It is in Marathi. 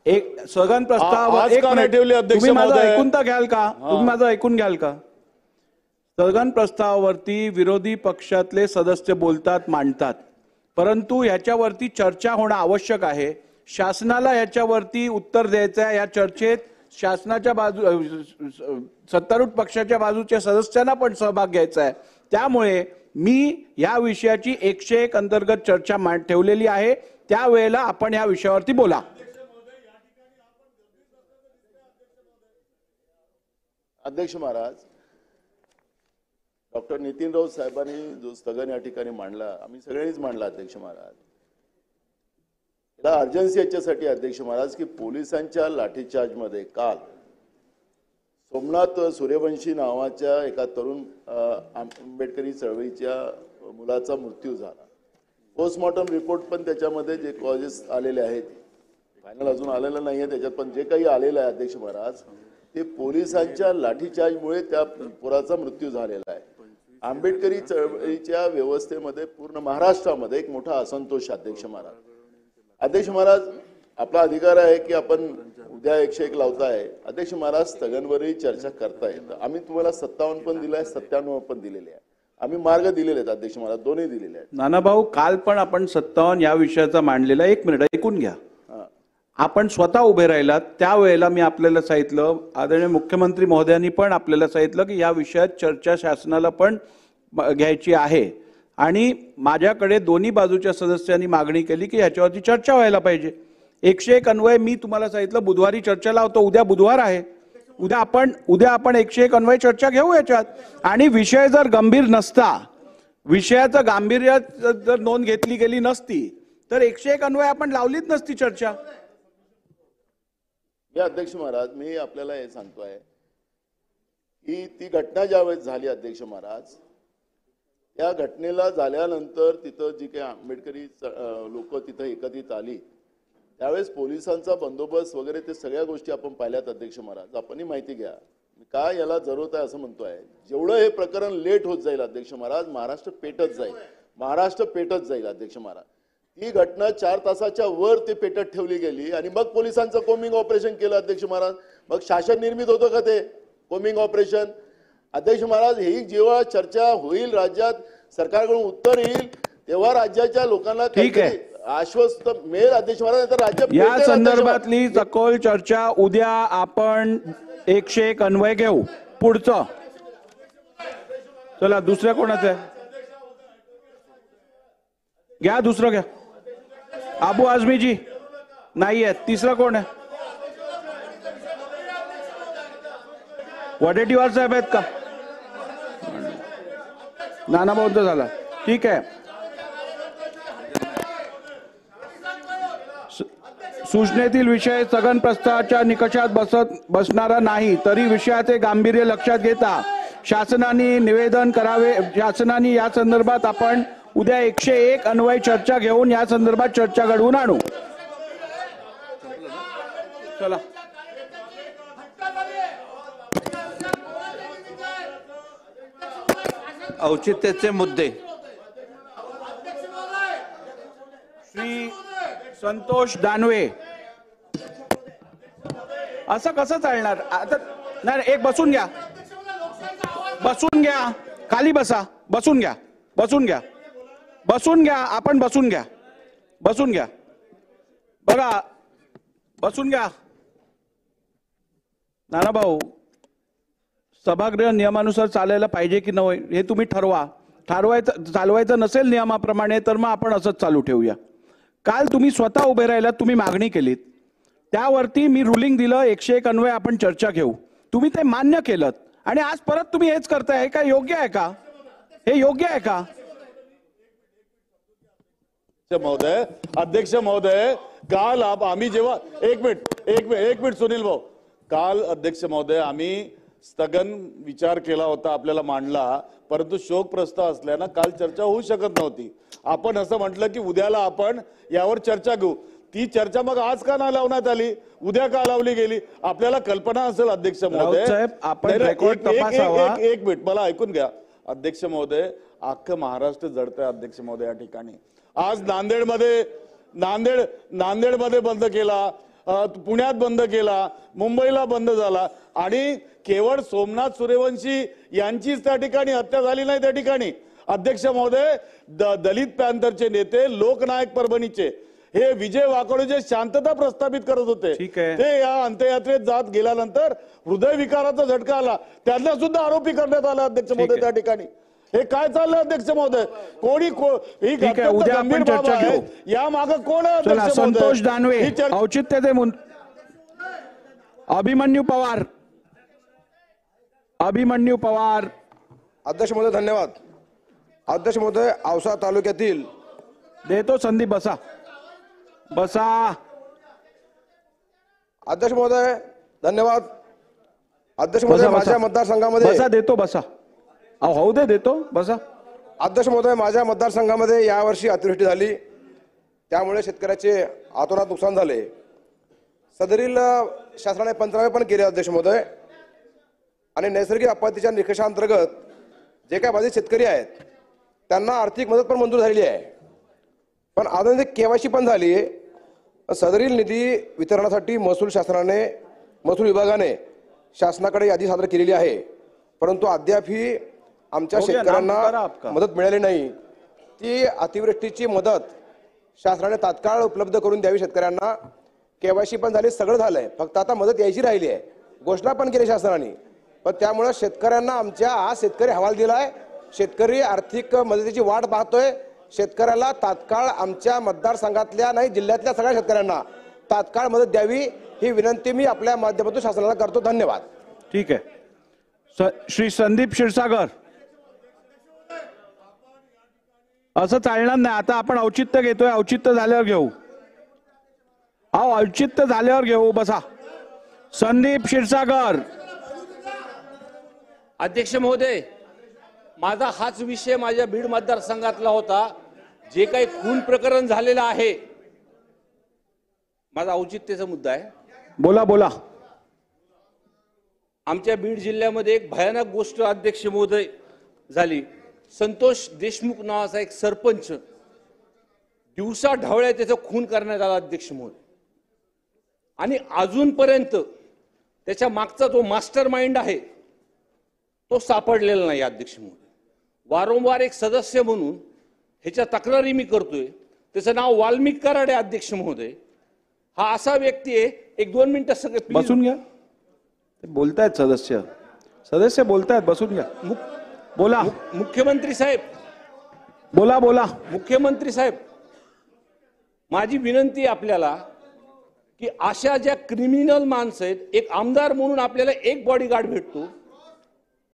एक स्थगन प्रस्तावावर एक मिनिट तुम्ही माझं ऐकून तर घ्याल का? तुम्ही माझं ऐकून घ्याल का? स्थगन प्रस्तावावरती विरोधी पक्षातले सदस्य बोलतात, मांडतात, परंतु याच्यावरती चर्चा होणं आवश्यक आहे. शासनाला याच्यावरती उत्तर द्यायचं आहे. या चर्चेत शासनाच्या सत्तारूढ पक्षाच्या बाजूच्या सदस्यांना पण सहभाग घ्यायचा आहे. त्यामुळे मी या विषयाची 101 अंतर्गत चर्चा ठेवलेली आहे. त्यावेळेला आपण या विषयावरती बोला. अध्यक्ष महाराज, डॉक्टर नितीन राऊत साहेबांनी जो स्थगन या ठिकाणी मांडला, आम्ही सगळ्यांनीच मांडला अध्यक्ष महाराज. याला अर्जन्सी याच्यासाठी अध्यक्ष महाराज की पोलिसांच्या लाठीचार्ज मध्ये काल सोमनाथ सूर्यवंशी नावाच्या एका तरुण आंबेडकरी चळवळीच्या मुलाचा मृत्यू झाला. पोस्टमॉर्टम रिपोर्ट पण त्याच्यामध्ये जे कॉजेस आलेले आहेत, फायनल अजून आलेलं नाहीये त्याच्यात, पण जे काही आलेलं आहे अध्यक्ष महाराज ते पोलिसांच्या लाठीचार्जमुळे त्या पोराचा मृत्यू झालेला आहे. आंबेडकरी चळवळीच्या व्यवस्थेमध्ये पूर्ण महाराष्ट्रामध्ये एक मोठा असंतोष अध्यक्ष महाराज. अध्यक्ष महाराज, आपला अधिकार आहे की आपण उद्या 101 लावताय. अध्यक्ष महाराज, स्थगनवरही चर्चा करताय. आम्ही तुम्हाला 57 पण दिलाय, 97 पण दिलेले आहे. आम्ही मार्ग दिलेले आहेत अध्यक्ष महाराज, दोन्ही दिलेले आहेत. नाना भाऊ, काल पण आपण 57 या विषयाचा मांडलेला. 1 मिनिट ऐकून घ्या. आपण स्वतः उभे राहिलात त्यावेळेला मी आपल्याला सांगितलं, आदरणीय मुख्यमंत्री महोदयांनी पण आपल्याला सांगितलं की या विषयात चर्चा शासनाला पण घ्यायची आहे. आणि माझ्याकडे दोन्ही बाजूच्या सदस्यांनी मागणी केली की ह्याच्यावरती चर्चा व्हायला पाहिजे. 101 अन्वय मी तुम्हाला सांगितलं बुधवारी चर्चा लावतो. उद्या बुधवार आहे. उद्या आपण 101 अन्वय चर्चा घेऊ याच्यात. आणि विषय जर गंभीर नसता, विषयाचं गांभीर्य जर नोंद घेतली गेली नसती तर 101 अन्वय आपण लावलीच नसती चर्चा. या अध्यक्ष महाराज, मी आपल्याला हे सांगतोय की ती घटना ज्यावेळेस झाली अध्यक्ष महाराज, या घटनेला झाल्यानंतर तिथं जी काही आंबेडकरी लोक तिथं एकत्रित आली त्यावेळेस पोलिसांचा बंदोबस्त वगैरे ते सगळ्या गोष्टी आपण पाहिल्यात अध्यक्ष महाराज. आपणही माहिती घ्या. काय याला जरूरत आहे असं म्हणतोय. जेवढं हे प्रकरण लेट होत जाईल अध्यक्ष महाराज, महाराष्ट्र पेटत जाईल. महाराष्ट्र पेटत जाईल अध्यक्ष महाराज. ही घटना 4 तासाच्या वर ते पेटत ठेवली गेली आणि मग पोलिसांचं कोमिंग ऑपरेशन केलं अध्यक्ष महाराज. मग शासन निर्मित होतं का ते कोमिंग ऑपरेशन? अध्यक्ष महाराज, ही जेव्हा चर्चा होईल, राज्यात सरकारकडून उत्तर येईल, तेव्हा राज्याच्या लोकांना आश्वस्त मिळेल अध्यक्ष महाराज. राज्य या संदर्भातली सखोल चर्चा उद्या आपण 101 अन्वय घेऊ. पुढचं चला, दुसऱ्या कोणाचं आहे घ्या, दुसरं घ्या. अबू आझमी जी नाही आहेत. तिसरं कोण आहे? वडेट्टीवार साहेब आहेत का? नाना बौद्ध झाला. ठीक आहे. सूचनेतील विषय स्थगन प्रस्तावाच्या निकषात बसणारा नाही, तरी विषयाचे गांभीर्य लक्षात घेता शासनाने निवेदन करावे. शासनाने या संदर्भात आपण उद्या 101 अन्वय चर्चा घेऊन या संदर्भात चर्चा घडवून आणू. चला. औचित्याचे मुद्दे. श्री संतोष दानवे. असं कसं चालणार आता? नाही, एक बसून घ्या, बसून घ्या, खाली बसा, बसून घ्या, बसून घ्या, बसून घ्या, आपण बसून घ्या, बसून घ्या. बघा, बसून घ्या. नाना भाऊ, सभागृह नियमानुसार चालायला पाहिजे की नाही हे तुम्ही ठरवा. चालवायचं नसेल नियमाप्रमाणे तर मग आपण असंच चालू ठेवूया. काल तुम्ही स्वतः उभे राहिलात, तुम्ही मागणी केलीत, त्यावरती मी रुलिंग दिलं 101 अन्वय आपण चर्चा घेऊ. तुम्ही ते मान्य केलं आणि आज परत तुम्ही हेच करताय. का योग्य आहे का? हे योग्य आहे का? महोदय, अध्यक्ष महोदय, काल आम्ही जेव्हा एक मिनिट सुनील भाऊ, काल अध्यक्ष महोदय आम्ही स्थगन विचार केला होता, आपल्याला मांडला, परंतु शोक प्रस्ताव असल्यानं काल चर्चा होऊ शकत नव्हती. आपण असं म्हटलं की उद्याला आपण यावर चर्चा घेऊ. ती चर्चा मग आज का नाही लावण्यात आली, उद्या का लावली गेली? आपल्याला कल्पना असेल अध्यक्ष महोदय. एक मिनिट मला ऐकून घ्या अध्यक्ष महोदय. अख्खं महाराष्ट्र जडतंय अध्यक्ष महोदय या ठिकाणी. आज नांदेडमध्ये बंद केला, पुण्यात बंद केला, मुंबईला बंद झाला आणि केवळ सोमनाथ सूर्यवंशी यांचीच त्या ठिकाणी हत्या झाली नाही. त्या ठिकाणी अध्यक्ष महोदय दलित पॅंथरचे नेते, लोकनायक परभणीचे हे विजय वाकोडे जे शांतता प्रस्थापित करत होते, ठीक आहे. ते या अंत्ययात्रेत जात गेल्यानंतर हृदयविकाराचा झटका आला, त्यांना सुद्धा आरोपी करण्यात आला अध्यक्ष महोदय त्या ठिकाणी. हे काय चाललंय अध्यक्ष महोदय? कोणी ही ठीक आहे, उद्या आपण गंभीर बाब चर्चा आहे. घेऊ. या मागे कोण आहे चला, अध्यक्ष महोदय? संतोष दानवे, ही चर्चा- औचित्याचे अभिमन्यू पवार. अभिमन्यू पवार. अध्यक्ष महोदय धन्यवाद. अध्यक्ष महोदय, औसा तालुक्यातील देतो संदीप, बसा बसा. अध्यक्ष महोदय धन्यवाद. अध्यक्ष महोदय, बसा, माझ्या बसा. मतदारसंघामध्ये बसा, देतो, बसा. अहो, होऊ दे, देतो, बसा. अध्यक्ष महोदय, माझ्या मतदारसंघामध्ये यावर्षी अतिवृष्टी झाली, त्यामुळे शेतकऱ्याचे अतोनात नुकसान झाले. सदरील शासनाने पंचनामे पण केले अध्यक्ष महोदय, आणि नैसर्गिक आपत्तीच्या निकषांतर्गत जे काही बाधित शेतकरी आहेत त्यांना आर्थिक मदत पण मंजूर झालेली आहे. पण अजून केवायसी पण झाली. सदरील निधी वितरणासाठी महसूल विभागाने शासनाकडे यादी सादर केलेली आहे, परंतु अद्यापही आमच्या हो गया, नाम शेतकऱ्यांना पुकारा आपका. मदत मिळाली नाही. ती अतिवृष्टीची मदत शासनाने तात्काळ उपलब्ध करून द्यावी शेतकऱ्यांना. केवायसी पण झाली, सगळं झालंय, फक्त आता मदत यायची राहिली आहे. घोषणा पण केली शासनाने, पण त्यामुळे शेतकऱ्यांना आज शेतकरी हवाल दिलाय. शेतकरी आर्थिक मदतीची वाट पाहतोय. शेतकऱ्याला तात्काळ आमच्या मतदारसंघातल्या नाही, जिल्ह्यातल्या सगळ्या शेतकऱ्यांना तात्काळ मदत द्यावी, ही विनंती मी आपल्या माध्यमातून शासनाला करतो. धन्यवाद. ठीक आहे. श्री संदीप क्षीरसागर. असं चालणार नाही. आता आपण औचित्य घेतोय, औचित्य झाल्यावर घेऊ. अहो, औचित्य झाल्यावर घेऊ, बसा. संदीप क्षीरसागर. अध्यक्ष महोदय, माझा हाच विषय माझ्या बीड मतदारसंघातला होता. जे काही खून प्रकरण झालेलं आहे, माझा औचित्याचा मुद्दा आहे. बोला बोला. आमच्या बीड जिल्ह्यामध्ये एक भयानक गोष्ट अध्यक्ष महोदय झाली. संतोष देशमुख नावाचा एक सरपंच दिवसा ढवळ्या त्याचा खून करण्यात आला अध्यक्ष महोदय, आणि अजूनपर्यंत त्याच्या मागचा जो मास्टर माइंड आहे तो सापडलेला नाही अध्यक्ष महोदय. वारंवार एक सदस्य म्हणून ह्याच्या तक्रारी मी करतोय. त्याचं नाव वाल्मिक कराड आहे अध्यक्ष महोदय. हा असा व्यक्ती आहे, एक 2 मिनिटं सगळे please. बसून घ्या. ते बोलतायत सदस्य बोलतायत, बसून घ्या. बोला. मुख्यमंत्री साहेब, बोला बोला. मुख्यमंत्री साहेब, माझी विनंती आहे आपल्याला की अशा ज्या क्रिमिनल माणसं आहेत, एक आमदार म्हणून आपल्याला एक बॉडीगार्ड भेटतो,